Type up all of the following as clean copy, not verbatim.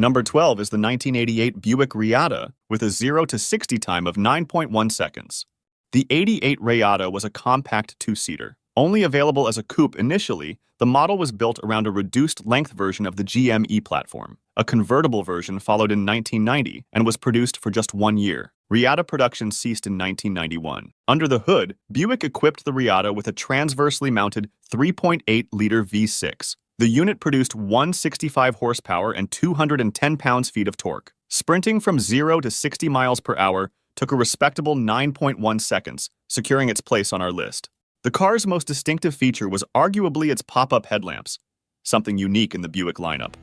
Number 12 is the 1988 Buick Reatta with a 0 to 60 time of 9.1 seconds. The 88 Reatta was a compact two-seater. Only available as a coupe initially, the model was built around a reduced-length version of the GME platform. A convertible version followed in 1990 and was produced for just 1 year. Reatta production ceased in 1991. Under the hood, Buick equipped the Reatta with a transversely mounted 3.8-liter V6. The unit produced 165 horsepower and 210 pounds-feet of torque. Sprinting from 0 to 60 miles per hour took a respectable 9.1 seconds, securing its place on our list. The car's most distinctive feature was arguably its pop-up headlamps, something unique in the Buick lineup.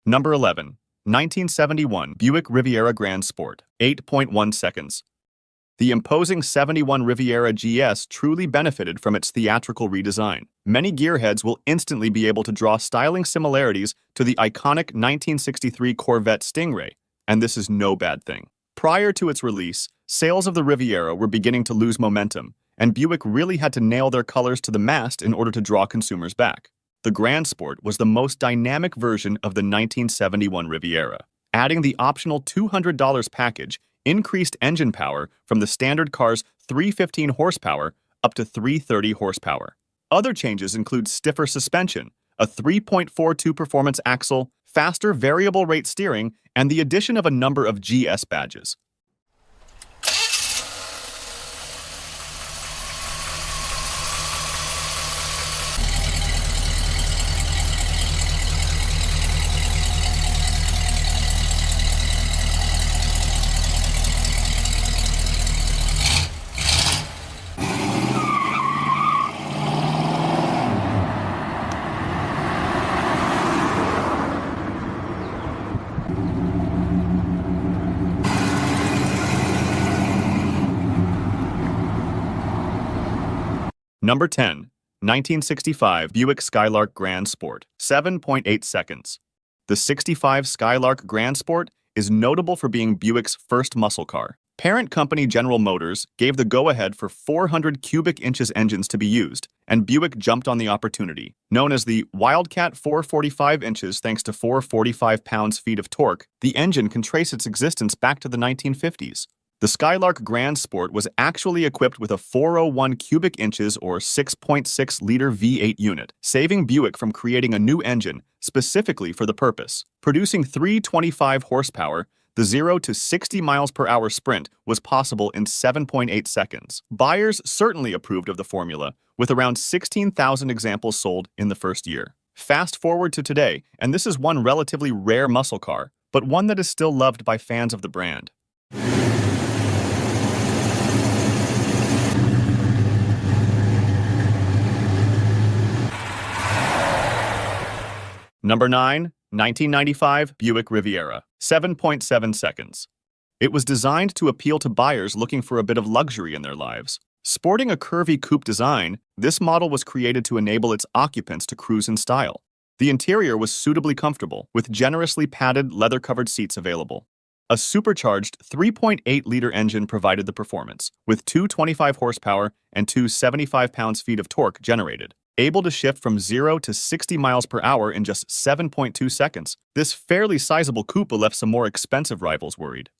Number 11. 1971 Buick Riviera Grand Sport, 8.1 seconds. The imposing 71 Riviera GS truly benefited from its theatrical redesign. Many gearheads will instantly be able to draw styling similarities to the iconic 1963 Corvette Stingray, and this is no bad thing. Prior to its release, sales of the Riviera were beginning to lose momentum, and Buick really had to nail their colors to the mast in order to draw consumers back. The Grand Sport was the most dynamic version of the 1971 Riviera. Adding the optional $200 package increased engine power from the standard car's 315 horsepower up to 330 horsepower. Other changes include stiffer suspension, a 3.42 performance axle, faster variable rate steering, and the addition of a number of GS badges. Number 10. 1965 Buick Skylark Grand Sport, 7.8 seconds. The 65 Skylark Grand Sport is notable for being Buick's first muscle car. Parent company General Motors gave the go-ahead for 400 cubic inches engines to be used, and Buick jumped on the opportunity. Known as the Wildcat 445 inches thanks to 445 pounds-feet of torque, the engine can trace its existence back to the 1950s. The Skylark Grand Sport was actually equipped with a 401 cubic inches or 6.6-liter V8 unit, saving Buick from creating a new engine specifically for the purpose. Producing 325 horsepower, the 0 to 60 miles per hour sprint was possible in 7.8 seconds. Buyers certainly approved of the formula, with around 16,000 examples sold in the first year. Fast forward to today, and this is one relatively rare muscle car, but one that is still loved by fans of the brand. Number 9. 1995 Buick Riviera, 7.7 seconds. It was designed to appeal to buyers looking for a bit of luxury in their lives. Sporting a curvy coupe design, this model was created to enable its occupants to cruise in style. The interior was suitably comfortable, with generously padded, leather-covered seats available. A supercharged 3.8-liter engine provided the performance, with 225 horsepower and 275 pounds-feet of torque generated. Able to shift from 0 to 60 miles per hour in just 7.2 seconds, this fairly sizable coupe left some more expensive rivals worried.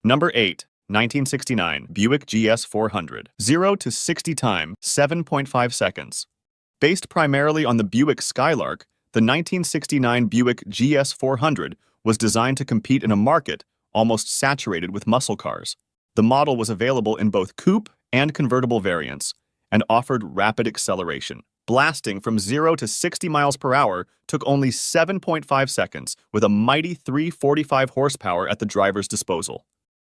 Number 8. 1969 Buick GS 400, 0 to 60 time, 7.5 seconds. Based primarily on the Buick Skylark, the 1969 Buick GS 400 was designed to compete in a market almost saturated with muscle cars. The model was available in both coupe and convertible variants, and offered rapid acceleration. Blasting from 0 to 60 miles per hour took only 7.5 seconds, with a mighty 345 horsepower at the driver's disposal.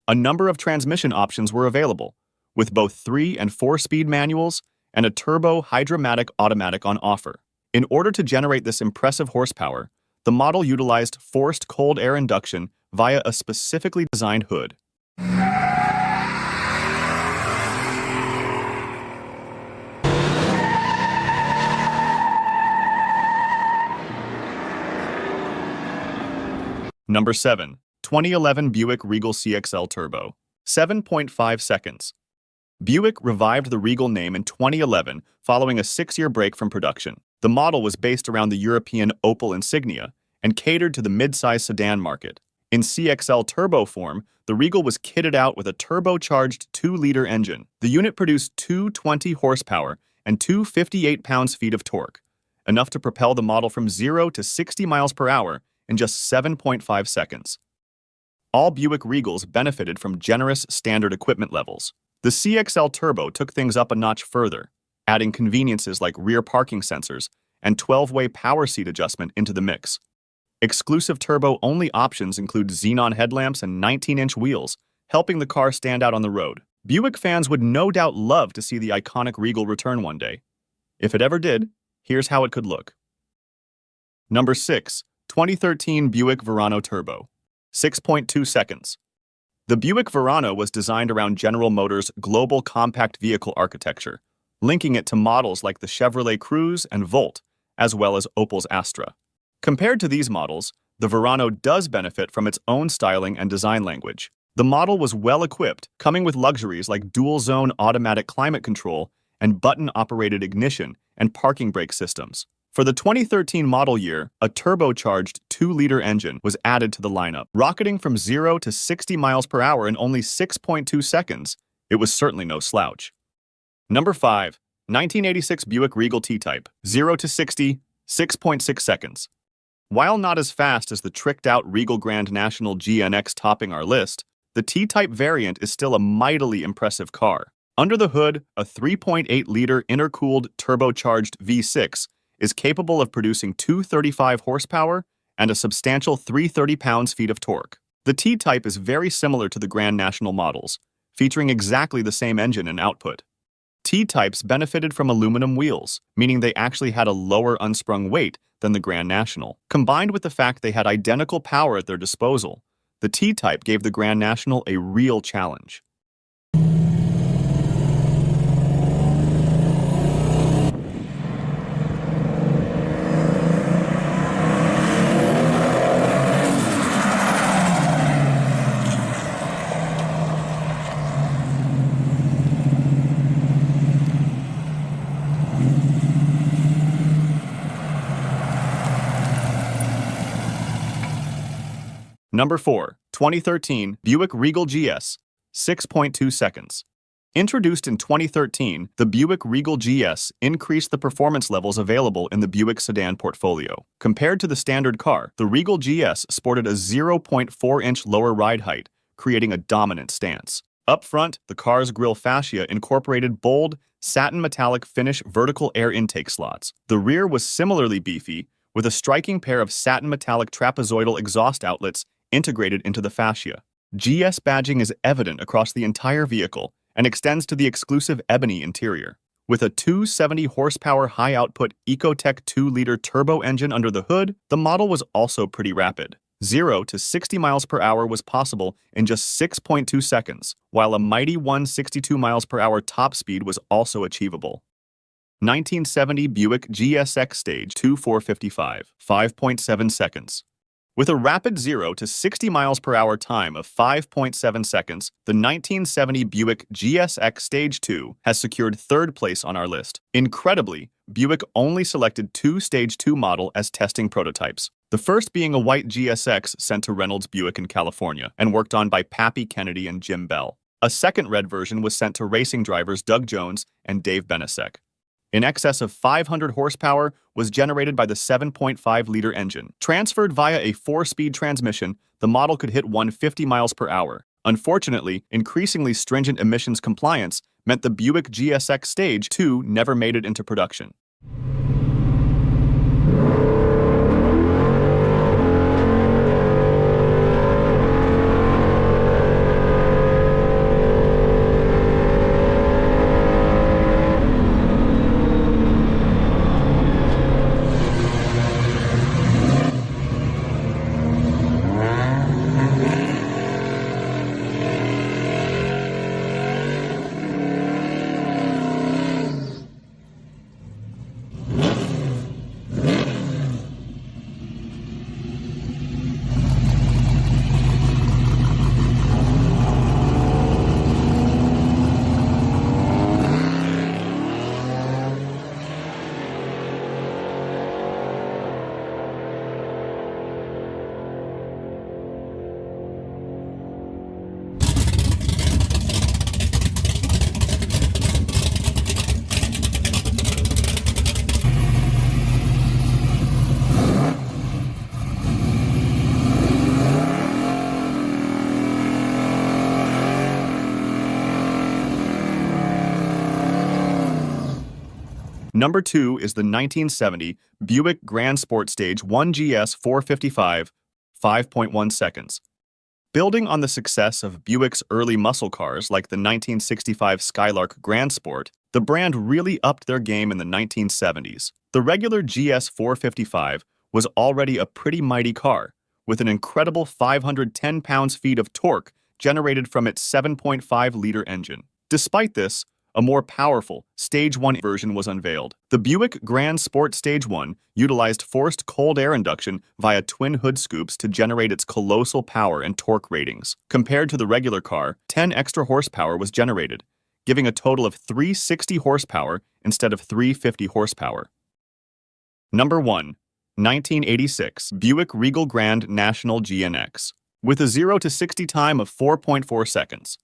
A number of transmission options were available, with both 3- and 4-speed manuals and a turbo hydromatic automatic on offer. In order to generate this impressive horsepower, the model utilized forced cold air induction via a specifically designed hood. Number 7. 2011 Buick Regal CXL Turbo. 7.5 seconds. Buick revived the Regal name in 2011 following a 6-year break from production. The model was based around the European Opel Insignia and catered to the mid-size sedan market. In CXL turbo form, the Regal was kitted out with a turbocharged 2-liter engine. The unit produced 220 horsepower and 258 pounds-feet of torque, enough to propel the model from 0 to 60 miles per hour in just 7.5 seconds. All Buick Regals benefited from generous standard equipment levels. The CXL Turbo took things up a notch further, adding conveniences like rear parking sensors and 12-way power seat adjustment into the mix. Exclusive turbo-only options include xenon headlamps and 19-inch wheels, helping the car stand out on the road. Buick fans would no doubt love to see the iconic Regal return one day. If it ever did, here's how it could look. Number 6. 2013 Buick Verano Turbo. 6.2 seconds. The Buick Verano was designed around General Motors' global compact vehicle architecture, linking it to models like the Chevrolet Cruze and Volt, as well as Opel's Astra. Compared to these models, the Verano does benefit from its own styling and design language. The model was well-equipped, coming with luxuries like dual-zone automatic climate control and button-operated ignition and parking brake systems. For the 2013 model year, a turbocharged 2-liter engine was added to the lineup. Rocketing from 0 to 60 miles per hour in only 6.2 seconds, it was certainly no slouch. Number 5. 1986 Buick Regal T-Type. 0 to 60, 6.6 seconds. While not as fast as the tricked-out Regal Grand National GNX topping our list, the T-Type variant is still a mightily impressive car. Under the hood, a 3.8-liter intercooled turbocharged V6 is capable of producing 235 horsepower and a substantial 330 pounds-feet of torque. The T-Type is very similar to the Grand National models, featuring exactly the same engine and output. T-Types benefited from aluminum wheels, meaning they actually had a lower unsprung weight than the Grand National. Combined with the fact they had identical power at their disposal, the T-Type gave the Grand National a real challenge. Number 4. 2013 Buick Regal GS. 6.2 seconds. Introduced in 2013, the Buick Regal GS increased the performance levels available in the Buick sedan portfolio. Compared to the standard car, the Regal GS sported a 0.4-inch lower ride height, creating a dominant stance. Up front, the car's grille fascia incorporated bold, satin metallic finish vertical air intake slots. The rear was similarly beefy, with a striking pair of satin metallic trapezoidal exhaust outlets integrated into the fascia. GS badging is evident across the entire vehicle and extends to the exclusive ebony interior. With a 270 horsepower high-output Ecotec 2-liter turbo engine under the hood, the model was also pretty rapid. 0 to 60 miles per hour was possible in just 6.2 seconds, while a mighty 162 miles per hour top speed was also achievable. 1970 Buick GSX Stage 2455, 5.7 seconds. With a rapid 0 to 60 miles per hour time of 5.7 seconds, the 1970 Buick GSX Stage 2 has secured third place on our list. Incredibly, Buick only selected 2 Stage 2 model as testing prototypes. The first being a white GSX sent to Reynolds Buick in California and worked on by Pappy Kennedy and Jim Bell. A second red version was sent to racing drivers Doug Jones and Dave Benasek. In excess of 500 horsepower was generated by the 7.5-liter engine. Transferred via a 4-speed transmission, the model could hit 150 miles per hour. Unfortunately, increasingly stringent emissions compliance meant the Buick GSX Stage 2 never made it into production. Number 2 is the 1970 Buick Grand Sport Stage 1 GS 455, 5.1 seconds. Building on the success of Buick's early muscle cars like the 1965 Skylark Grand Sport, the brand really upped their game in the 1970s. The regular GS 455 was already a pretty mighty car, with an incredible 510 pounds-feet of torque generated from its 7.5-liter engine. Despite this, a more powerful Stage 1 version was unveiled. The Buick Grand Sport Stage 1 utilized forced cold air induction via twin hood scoops to generate its colossal power and torque ratings. Compared to the regular car, 10 extra horsepower was generated, giving a total of 360 horsepower instead of 350 horsepower. Number 1. 1986 Buick Regal Grand National GNX, with a 0 to 60 time of 4.4 seconds.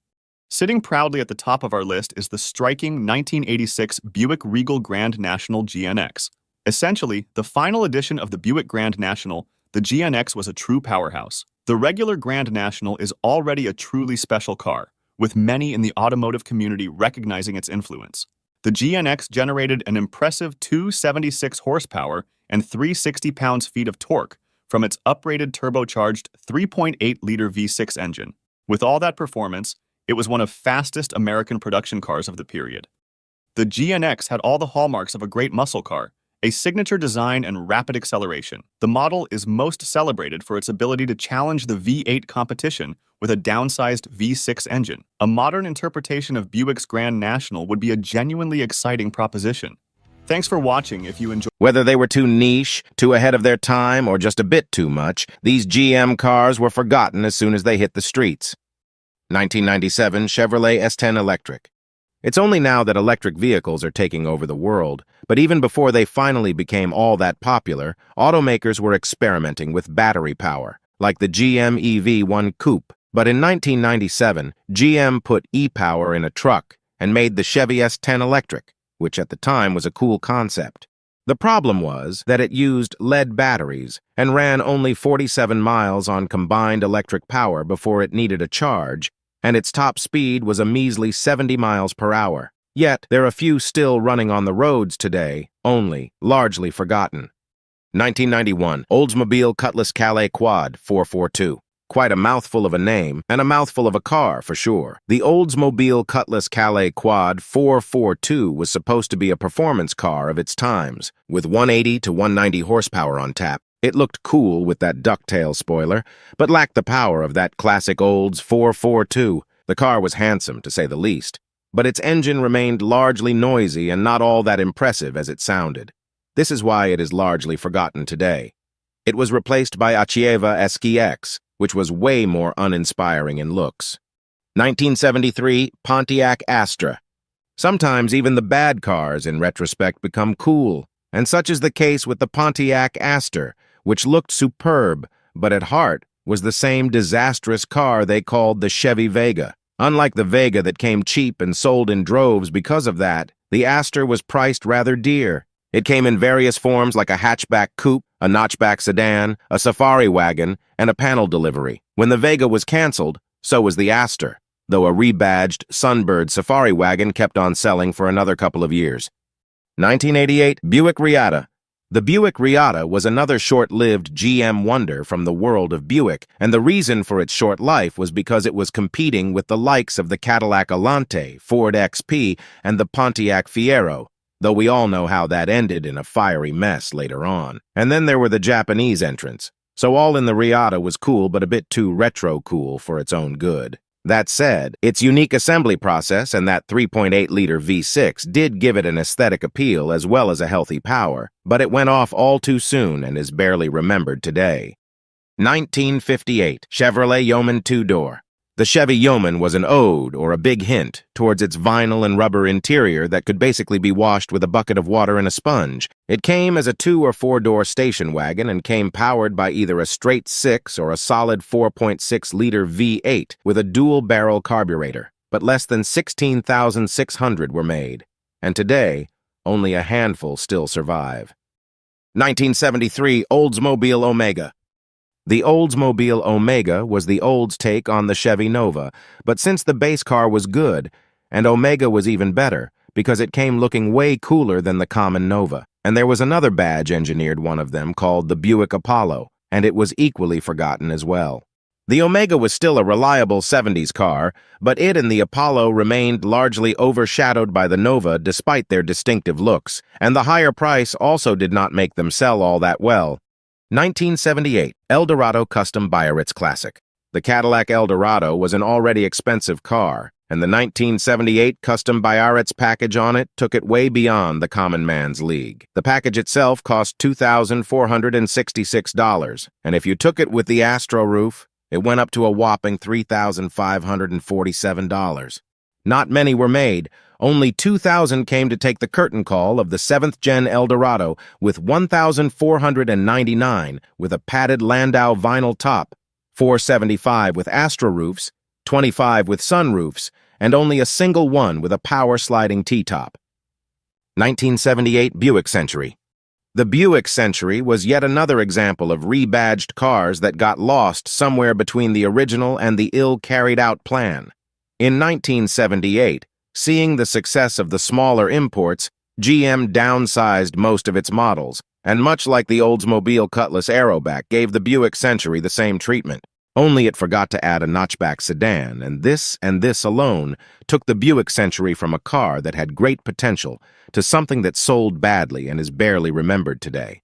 Sitting proudly at the top of our list is the striking 1986 Buick Regal Grand National GNX. Essentially, the final edition of the Buick Grand National, the GNX was a true powerhouse. The regular Grand National is already a truly special car, with many in the automotive community recognizing its influence. The GNX generated an impressive 276 horsepower and 360 pounds-feet of torque from its uprated turbocharged 3.8-liter V6 engine. With all that performance, it was one of fastest American production cars of the period. The GNX had all the hallmarks of a great muscle car, a signature design and rapid acceleration. The model is most celebrated for its ability to challenge the V8 competition with a downsized V6 engine. A modern interpretation of Buick's Grand National would be a genuinely exciting proposition. Thanks for watching. If you enjoyed. Whether they were too niche, too ahead of their time, or just a bit too much, these GM cars were forgotten as soon as they hit the streets. 1997 Chevrolet S10 Electric. It's only now that electric vehicles are taking over the world, but even before they finally became all that popular, automakers were experimenting with battery power, like the GM EV1 Coupe. But in 1997, GM put e-power in a truck and made the Chevy S10 Electric, which at the time was a cool concept. The problem was that it used lead batteries and ran only 47 miles on combined electric power before it needed a charge, and its top speed was a measly 70 miles per hour. Yet, there are a few still running on the roads today, only, largely forgotten. 1991, Oldsmobile Cutlass Calais Quad 442. Quite a mouthful of a name, and a mouthful of a car, for sure. The Oldsmobile Cutlass Calais Quad 442 was supposed to be a performance car of its times, with 180 to 190 horsepower on tap. It looked cool with that ducktail spoiler, but lacked the power of that classic Olds 442. The car was handsome, to say the least, but its engine remained largely noisy and not all that impressive as it sounded. This is why it is largely forgotten today. It was replaced by Achieva SKX, which was way more uninspiring in looks. 1973 Pontiac Astra. Sometimes even the bad cars, in retrospect, become cool, and such is the case with the Pontiac Astra, which looked superb, but at heart was the same disastrous car they called the Chevy Vega. Unlike the Vega that came cheap and sold in droves because of that, the Astra was priced rather dear. It came in various forms like a hatchback coupe, a notchback sedan, a safari wagon, and a panel delivery. When the Vega was canceled, So was the Aster, though a rebadged Sunbird safari wagon kept on selling for another couple of years. 1988 Buick Reatta. The Buick Reatta was another short-lived GM wonder from the world of Buick, and the reason for its short life was because it was competing with the likes of the Cadillac Alante, Ford XP, and the Pontiac Fiero, though we all know how that ended in a fiery mess later on. And then there were the Japanese entrants. So all in the Reatta was cool, but a bit too retro cool for its own good. That said, its unique assembly process and that 3.8-liter V6 did give it an aesthetic appeal as well as a healthy power, but it went off all too soon and is barely remembered today. 1958 Chevrolet Yeoman two-door. The Chevy Yeoman was an ode, or a big hint, towards its vinyl and rubber interior that could basically be washed with a bucket of water and a sponge. It came as a 2- or 4-door station wagon and came powered by either a straight 6 or a solid 4.6-liter V8 with a dual-barrel carburetor, but less than 16,600 were made, and today, only a handful still survive. 1973 Oldsmobile Omega. The Oldsmobile Omega was the Olds' take on the Chevy Nova, but since the base car was good, and Omega was even better, because it came looking way cooler than the common Nova. And there was another badge-engineered one of them called the Buick Apollo, and it was equally forgotten as well. The Omega was still a reliable 70s car, but it and the Apollo remained largely overshadowed by the Nova despite their distinctive looks, and the higher price also did not make them sell all that well. 1978 Eldorado Custom Biarritz Classic. The Cadillac Eldorado was an already expensive car, and the 1978 Custom Biarritz package on it took it way beyond the common man's league. The package itself cost $2,466, and if you took it with the Astro roof, it went up to a whopping $3,547. Not many were made. Only 2,000 came to take the curtain call of the 7th-gen Eldorado with 1,499 with a padded Landau vinyl top, 475 with Astra roofs, 25 with sunroofs, and only a single one with a power-sliding T-top. 1978 Buick Century. The Buick Century was yet another example of rebadged cars that got lost somewhere between the original and the ill-carried-out plan. In 1978, seeing the success of the smaller imports, GM downsized most of its models, and much like the Oldsmobile Cutlass Aeroback gave the Buick Century the same treatment. Only it forgot to add a notchback sedan, and this alone took the Buick Century from a car that had great potential to something that sold badly and is barely remembered today.